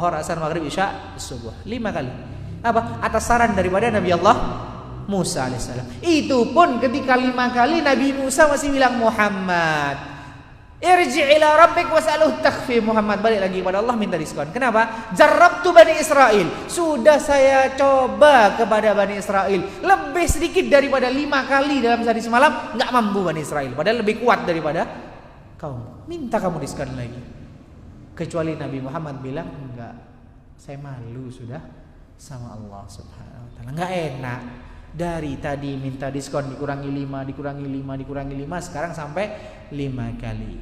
dhuhr, asar, maghrib, isya, subuh. 5 kali. Apa? Atas saran daripada Nabi Allah Musa alaihissalam. Itu pun ketika 5 kali Nabi Musa masih bilang, Muhammad, irji' ila rabbik was'aluhu takhfi. Muhammad, balik lagi kepada Allah, minta diskon. Kenapa? Jarrabtu Bani Israel. Sudah saya coba kepada Bani Israel. Lebih sedikit daripada 5 kali dalam sehari semalam, enggak mampu Bani Israel. Padahal lebih kuat daripada kaum. Minta kamu diskon lagi. Kecuali Nabi Muhammad bilang, enggak, saya malu sudah sama Allah subhanahu wa ta'ala. Enggak enak. Dari tadi minta diskon dikurangi 5, dikurangi 5, dikurangi 5, sekarang sampai 5 kali.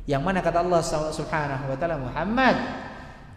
Yang mana kata Allah subhanahu wa ta'ala, Muhammad,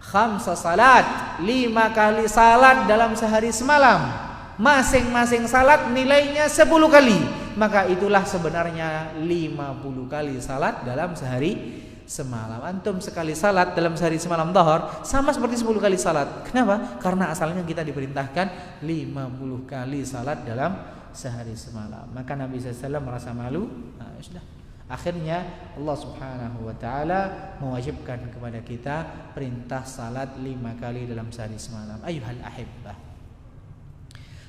5 salat, 5 kali salat dalam sehari semalam, masing-masing salat nilainya 10 kali. Maka itulah sebenarnya 50 kali salat dalam sehari semalam. Antum sekali salat dalam sehari semalam dhuhr sama seperti 10 kali salat. Kenapa? Karena asalnya kita diperintahkan 50 kali salat dalam sehari semalam. Maka Nabi SAW merasa malu. Nah, sudah. Akhirnya Allah subhanahu wa ta'ala mewajibkan kepada kita perintah salat 5 kali dalam sehari semalam. Ayuhal ahibbah,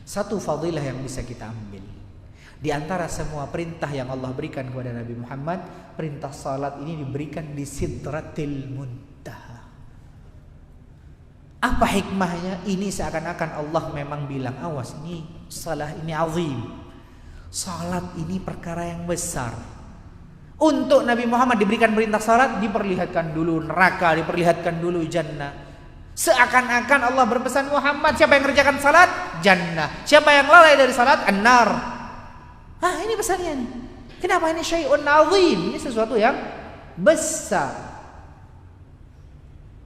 satu fadilah yang bisa kita ambil di antara semua perintah yang Allah berikan kepada Nabi Muhammad, perintah salat ini diberikan di Sidratil Muntaha. Apa hikmahnya? Ini seakan-akan Allah memang bilang, awas, ini salah, ini azim. Salat ini perkara yang besar. Untuk Nabi Muhammad diberikan perintah salat, diperlihatkan dulu neraka, diperlihatkan dulu jannah. Seakan-akan Allah berpesan, Muhammad, siapa yang mengerjakan salat? Jannah. Siapa yang lalai dari salat? An-nar. Ini besarnya nih. Kenapa ini syai'un azim? Ini sesuatu yang besar.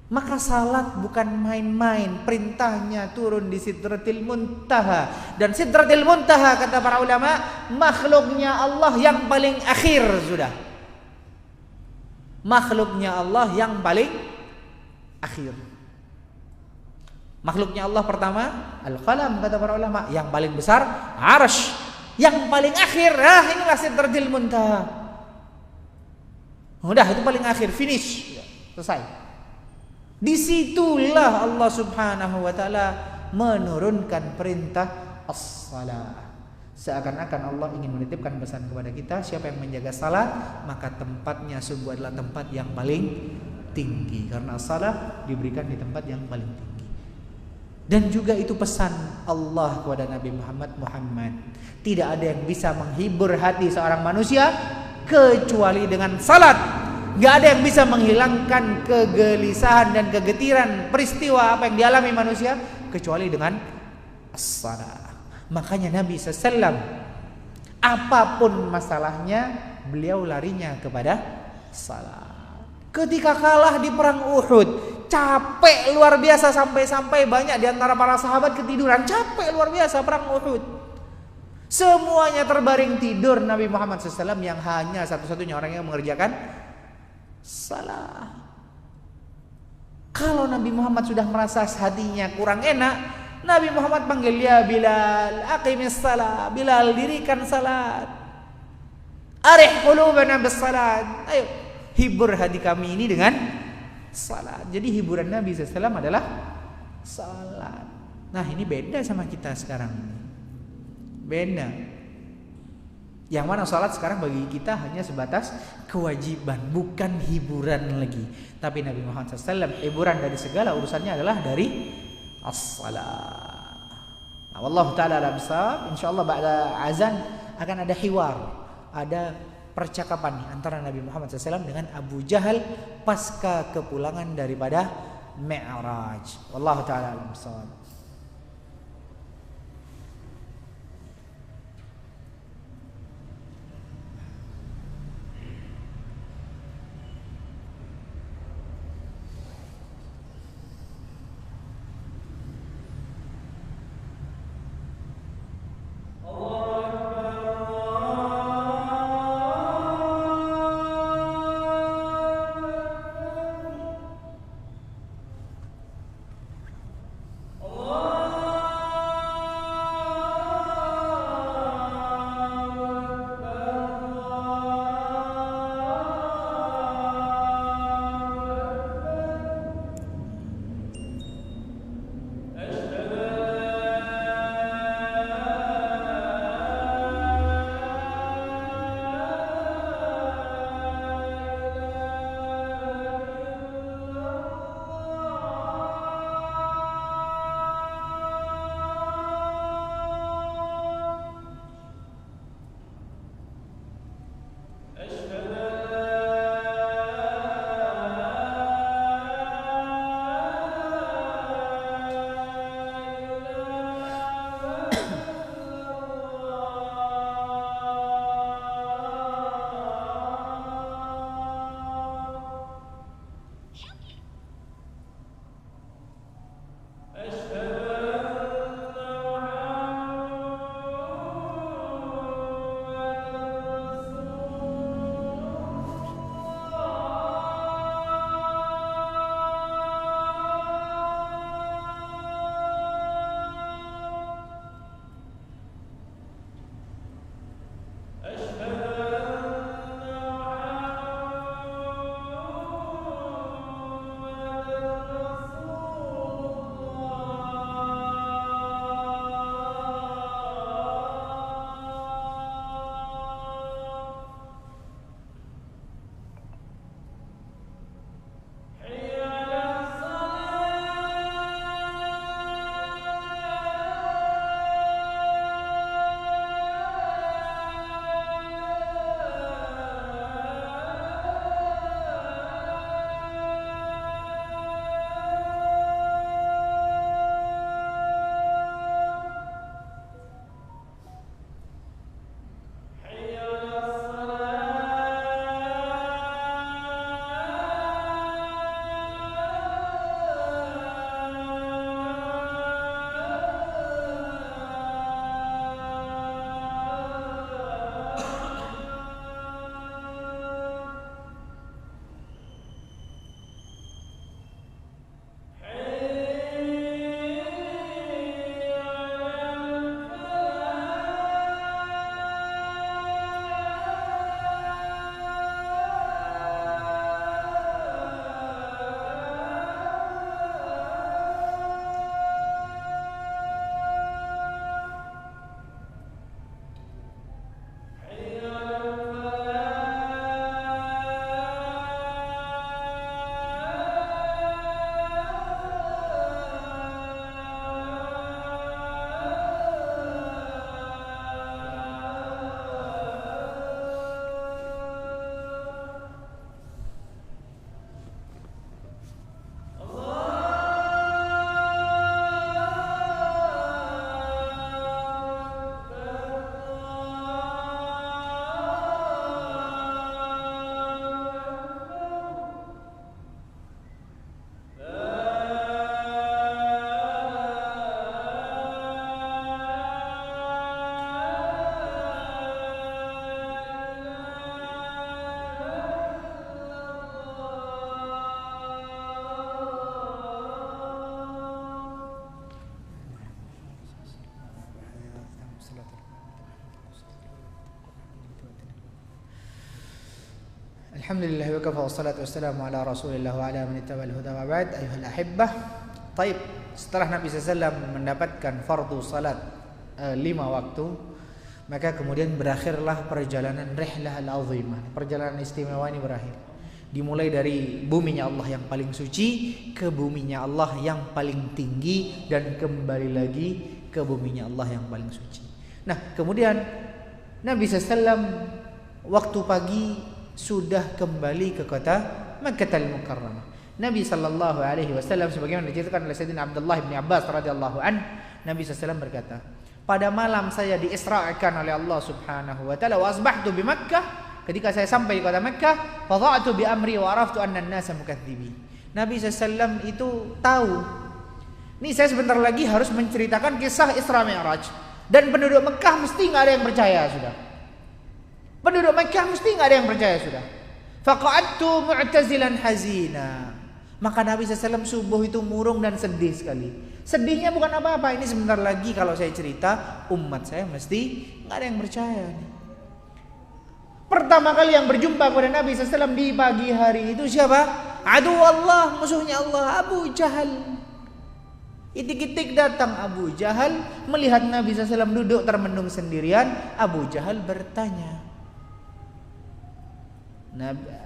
Maka salat bukan main-main. Perintahnya turun di Sidratil Muntaha. Dan Sidratil Muntaha, kata para ulama, makhluknya Allah yang paling akhir sudah. Makhluknya Allah yang paling akhir. Makhluknya Allah pertama Al-Qalam, kata para ulama. Yang paling besar Arsy. Yang paling akhir, inilah Sidratil Muntaha. Udah, itu paling akhir, finish, selesai. Disitulah Allah subhanahu wa ta'ala menurunkan perintah as-salah. Seakan-akan Allah ingin menitipkan pesan kepada kita, siapa yang menjaga salat, maka tempatnya sungguh adalah tempat yang paling tinggi. Karena salat diberikan di tempat yang paling tinggi. Dan juga itu pesan Allah kepada Nabi Muhammad, tidak ada yang bisa menghibur hati seorang manusia kecuali dengan salat. Gak ada yang bisa menghilangkan kegelisahan dan kegetiran peristiwa apa yang dialami manusia kecuali dengan salat. Makanya Nabi SAW, apapun masalahnya, beliau larinya kepada salat. Ketika kalah di perang Uhud, capek luar biasa, sampai-sampai banyak di antara para sahabat ketiduran. Capek luar biasa perang Uhud. Semuanya terbaring tidur. Nabi Muhammad SAW yang hanya satu-satunya orang yang mengerjakan salah. Kalau Nabi Muhammad sudah merasa hatinya kurang enak, Nabi Muhammad panggil, ya Bilal, aqimis salat. Bilal, dirikan salat. Arih qulubana bis salat. Ayo, hibur hati kami ini dengan salat. Jadi hiburan Nabi SAW adalah salat. Nah, ini beda sama kita sekarang. Beda. Yang mana salat sekarang bagi kita hanya sebatas kewajiban, bukan hiburan lagi. Tapi Nabi Muhammad SAW, hiburan dari segala urusannya adalah dari as-salat. Nah, wallahu ta'ala alam bissawab. InsyaAllah ba'da azan akan ada hiwar, ada percakapan antara Nabi Muhammad SAW dengan Abu Jahal pasca kepulangan daripada Mi'raj. Wallahu ta'ala alam bissawab. Allah Alhamdulillah wa kafa wassalatu wassalamu ala Rasulillah wa ala man ittaba'al huda wa ba'd. Ayuhal ahibbah. Taib, setelah Nabi SAW mendapatkan fardu salat 5 waktu, maka kemudian berakhirlah perjalanan rihlah al-azimah. Perjalanan istimewa ini berakhir. Dimulai dari buminya Allah yang paling suci ke buminya Allah yang paling tinggi dan kembali lagi ke buminya Allah yang paling suci. Nah, kemudian Nabi SAW waktu pagi sudah kembali ke kota Makkahul Mukarramah. Nabi sallallahu alaihi wasallam sebagaimana diceritakan oleh Sayyidina Abdullah bin Abbas radhiyallahu an, Nabi SAW berkata, pada malam saya diisra'kan oleh Allah Subhanahu wa taala wa asbahtu bi Makkah. Ketika saya sampai di kota Makkah, fadha'tu bi amri wa araftu anna an-nasa mukatsibin. Nabi SAW itu tahu, ini saya sebentar lagi harus menceritakan kisah Isra Mi'raj, dan penduduk Mekah mesti enggak ada yang percaya sudah. Penduduk Makkah mesti enggak ada yang percaya sudah. Faqa'adtu mu'tazilan hazina. Maka Nabi SAW subuh itu murung dan sedih sekali. Sedihnya bukan apa-apa, ini sebentar lagi kalau saya cerita umat saya mesti enggak ada yang percaya. Pertama kali yang berjumpa kepada Nabi SAW di pagi hari itu siapa? Adu Allah, musuhnya Allah, Abu Jahal. Itik-itik datang Abu Jahal melihat Nabi SAW duduk termenung sendirian. Abu Jahal bertanya.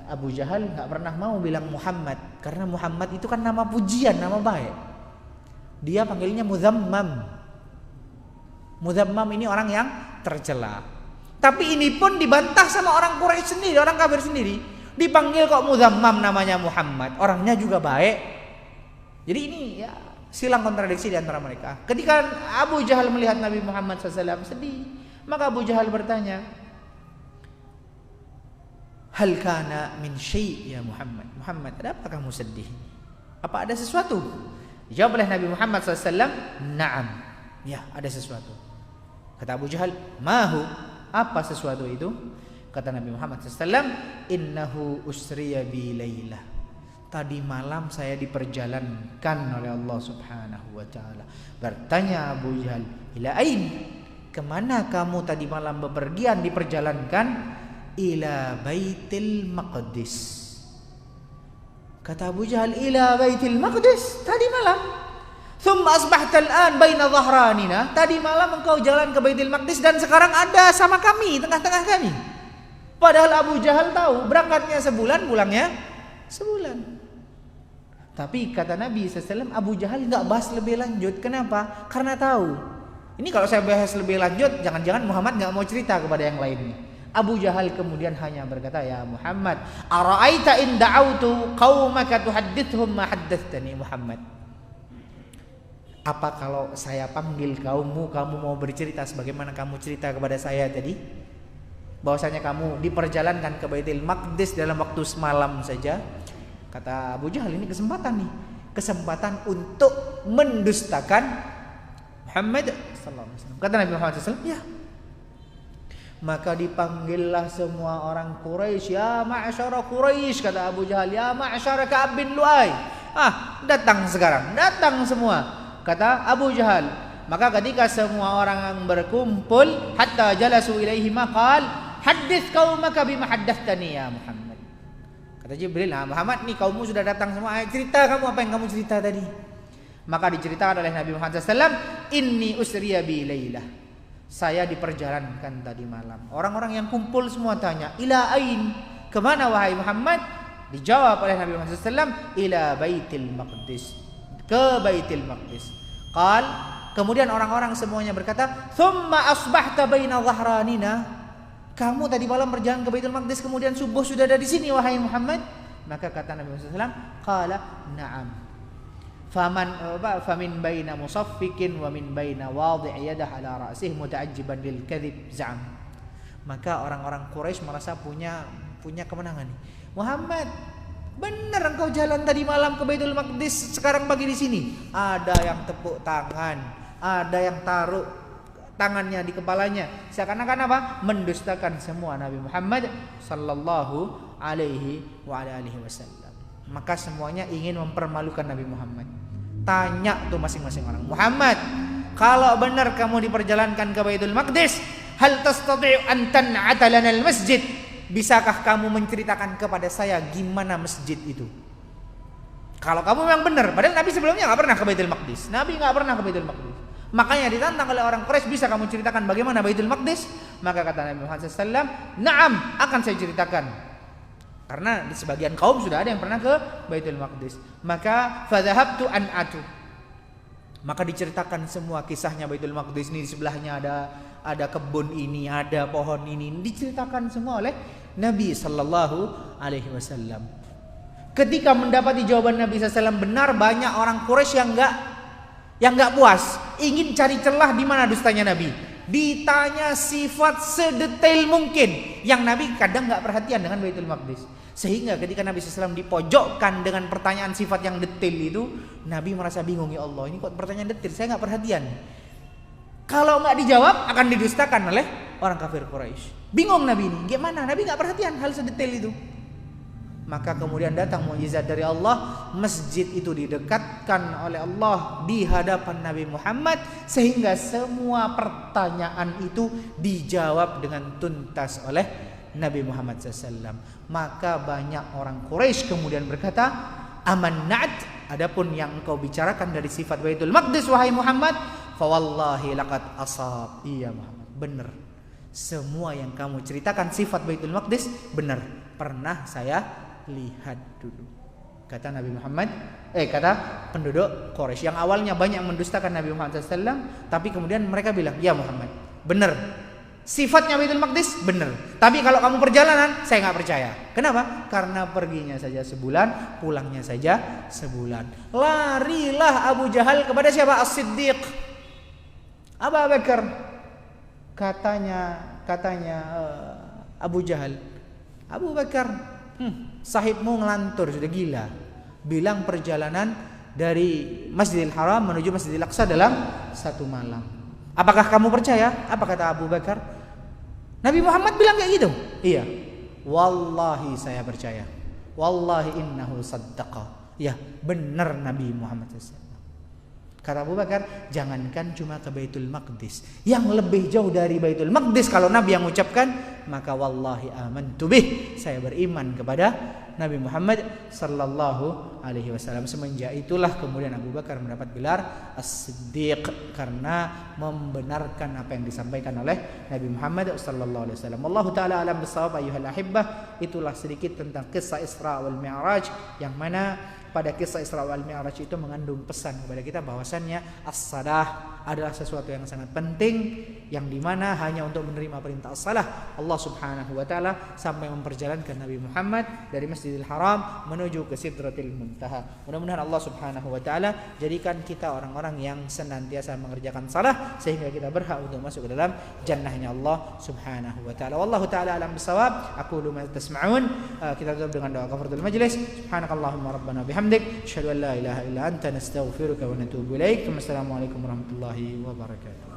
Abu Jahal gak pernah mau bilang Muhammad, karena Muhammad itu kan nama pujian, nama baik. Dia panggilnya Muzammam. Muzammam ini orang yang tercela. Tapi ini pun dibantah sama orang Quraisy sendiri, orang kafir sendiri. Dipanggil kok Muzammam, namanya Muhammad, orangnya juga baik. Jadi ini ya silang kontradiksi di antara mereka. Ketika Abu Jahal melihat Nabi Muhammad SAW sedih, maka Abu Jahal bertanya, hal kana min syai' ya Muhammad. Muhammad, ada apa kamu sedih? Apa ada sesuatu? Dijawab oleh Nabi Muhammad SAW, na'am. Ya, ada sesuatu. Kata Abu Jahal, mahu? Apa sesuatu itu? Kata Nabi Muhammad SAW, innahu usriya bi laylah. Tadi malam saya diperjalankan oleh Allah Subhanahu wa ta'ala. Bertanya Abu Jahal, ila ain? Kemana kamu tadi malam bepergian diperjalankan? Ila Baitul Maqdis. Kata Abu Jahal, ila Baitul Maqdis tadi malam. Thumma asbahta al-an baina dhahranina. Tadi malam engkau jalan ke Baitul Maqdis dan sekarang ada sama kami, tengah-tengah kami. Padahal Abu Jahal tahu berangkatnya sebulan, pulangnya sebulan. Tapi kata Nabi SAW, Abu Jahal enggak bahas lebih lanjut. Kenapa? Karena tahu. Ini kalau saya bahas lebih lanjut, jangan-jangan Muhammad enggak mau cerita kepada yang lainnya. Abu Jahal kemudian hanya berkata, ya Muhammad, ara'aita in da'autu qaumaka tuhaddithuhum ma haddatsani Muhammad. Apa kalau saya panggil kaummu, kamu mau bercerita sebagaimana kamu cerita kepada saya tadi? Bahwasanya kamu diperjalankan ke Baitul Maqdis dalam waktu semalam saja. Kata Abu Jahal, ini kesempatan nih. Kesempatan untuk mendustakan Muhammad sallallahu alaihi wasallam. Kata Nabi Muhammad sallallahu alaihi wasallam, ya. Maka dipanggillah semua orang Quraisy, ya ma'syara Quraisy, kata Abu Jahal, ya ma'syara Ka'ab bin Lu'ay. Datang sekarang, datang semua, kata Abu Jahal. Maka ketika semua orang yang berkumpul, hatta jalasu ilaihi maqal, hadits qaumaka bima haddatsani ya Muhammad. Kata Jibril, Muhammad nih kaummu sudah datang semua, cerita kamu apa yang kamu cerita tadi. Maka diceritakan oleh Nabi Muhammad SAW, inni usriya bi lailah. Saya diperjalankan tadi malam. Orang-orang yang kumpul semua tanya, ila ain? Kemana wahai Muhammad? Dijawab oleh Nabi Muhammad SAW, ila Baitul Maqdis. Ke Baitul Maqdis. Qal, kemudian orang-orang semuanya berkata, thumma asbahta baina dhahranina. Kamu tadi malam berjalan ke Baitul Maqdis, kemudian subuh sudah ada di sini wahai Muhammad? Maka kata Nabi Muhammad SAW, qala na'am. Famin baina musaffikin wa min baina wadhi' yadah ala ra'sih muta'ajjiban lil kadhib za'am. Maka orang-orang Quraisy merasa punya kemenangan nih. Muhammad, benar engkau jalan tadi malam ke Baitul Maqdis, sekarang pagi di sini. Ada yang tepuk tangan, ada yang taruh tangannya di kepalanya, seakan-akan apa? Mendustakan semua Nabi Muhammad sallallahu alaihi wa alihi wasallam. Maka semuanya ingin mempermalukan Nabi Muhammad. Tanya tuh masing-masing orang, Muhammad, kalau benar kamu diperjalankan ke Baitul Maqdis, hal tastati'u an tan'ata lana al-masjid? bisakah kamu menceritakan kepada saya gimana masjid itu? Kalau kamu memang benar, padahal Nabi sebelumnya nggak pernah ke Baitul Maqdis. Nabi nggak pernah ke Baitul Maqdis. Makanya ditantang oleh orang Quraisy, bisa kamu ceritakan bagaimana Baitul Maqdis? Maka kata Nabi Muhammad SAW, "Na'am, akan saya ceritakan." Karena di sebagian kaum sudah ada yang pernah ke Baitul Maqdis. Maka fadhahabtu an atu. Maka diceritakan semua kisahnya Baitul Maqdis. Ini di sebelahnya ada kebun ini, ada pohon ini. Diceritakan semua oleh Nabi sallallahu alaihi wasallam. Ketika mendapati jawaban Nabi SAW benar, banyak orang Quraisy yang nggak puas, ingin cari celah di mana dustanya Nabi. Ditanya sifat sedetail mungkin, yang Nabi kadang nggak perhatian dengan Baitul Maqdis. Sehingga ketika Nabi SAW dipojokkan dengan pertanyaan sifat yang detail itu, Nabi merasa bingung, ya Allah, ini kok pertanyaan detail, saya nggak perhatian. Kalau nggak dijawab akan didustakan oleh orang kafir Quraisy. Bingung Nabi ini, gimana? Nabi nggak perhatian hal sedetail itu. Maka kemudian datang mukjizat dari Allah, masjid itu didekatkan oleh Allah di hadapan Nabi Muhammad, sehingga semua pertanyaan itu dijawab dengan tuntas oleh Nabi Muhammad SAW. Maka banyak orang Quraisy kemudian berkata, amannat, adapun yang engkau bicarakan dari sifat Baitul Maqdis wahai Muhammad, fa wallahi laqad asab. Iya Muhammad, benar. Semua yang kamu ceritakan sifat Baitul Maqdis benar, pernah saya lihat dulu. Kata Nabi Muhammad, kata penduduk Quraisy yang awalnya banyak mendustakan Nabi Muhammad SAW, tapi kemudian mereka bilang, ya Muhammad, benar. Sifatnya Baitul Maqdis benar. Tapi kalau kamu perjalanan, saya nggak percaya. Kenapa? Karena perginya saja sebulan, pulangnya saja sebulan. Larilah Abu Jahal kepada siapa? As-Siddiq, Abu Bakar. Katanya Abu Jahal, Abu Bakar, sahibmu ngelantur, sudah gila. Bilang perjalanan dari Masjidil Haram menuju Masjidil Aqsa dalam 1 malam. Apakah kamu percaya? Apa kata Abu Bakar? Nabi Muhammad bilang kayak gitu. Iya. Wallahi saya percaya. Wallahi innahu saddaqa. Ya, benar Nabi Muhammad SAW. Kata Abu Bakar, jangankan cuma ke Baitul Maqdis, yang lebih jauh dari Baitul Maqdis kalau Nabi yang mengucapkan, maka wallahi amantu bih, saya beriman kepada Nabi Muhammad sallallahu alaihi wasallam. Semenjak itulah kemudian Abu Bakar mendapat gelar As-Siddiq, karena membenarkan apa yang disampaikan oleh Nabi Muhammad sallallahu alaihi wasallam. Wallahu taala alam bissawab ayyuhal ahibbah. Itulah sedikit tentang kisah Isra wal Mi'raj, yang mana pada kisah Isra wal Mi'raj itu mengandung pesan kepada kita bahwasannya as-salah adalah sesuatu yang sangat penting, yang dimana hanya untuk menerima perintah as-salah Allah Subhanahu wa taala sampai memperjalankan Nabi Muhammad dari Masjidil Haram menuju ke Sidratil Muntaha. Mudah-mudahan Allah Subhanahu wa taala jadikan kita orang-orang yang senantiasa mengerjakan salah sehingga kita berhak untuk masuk ke dalam jannahnya Allah Subhanahu wa taala. Wallahu taala alam bisawab. Aqulu ma tasma'un. Kita tutup dengan doa kafaratul majlis. Subhanakallahumma rabbana bihamdik, asyhadu an la ilaha illa anta, nastaghfiruka wa natubu ilaik. Wassalamualaikum warahmatullahi wabarakatuh.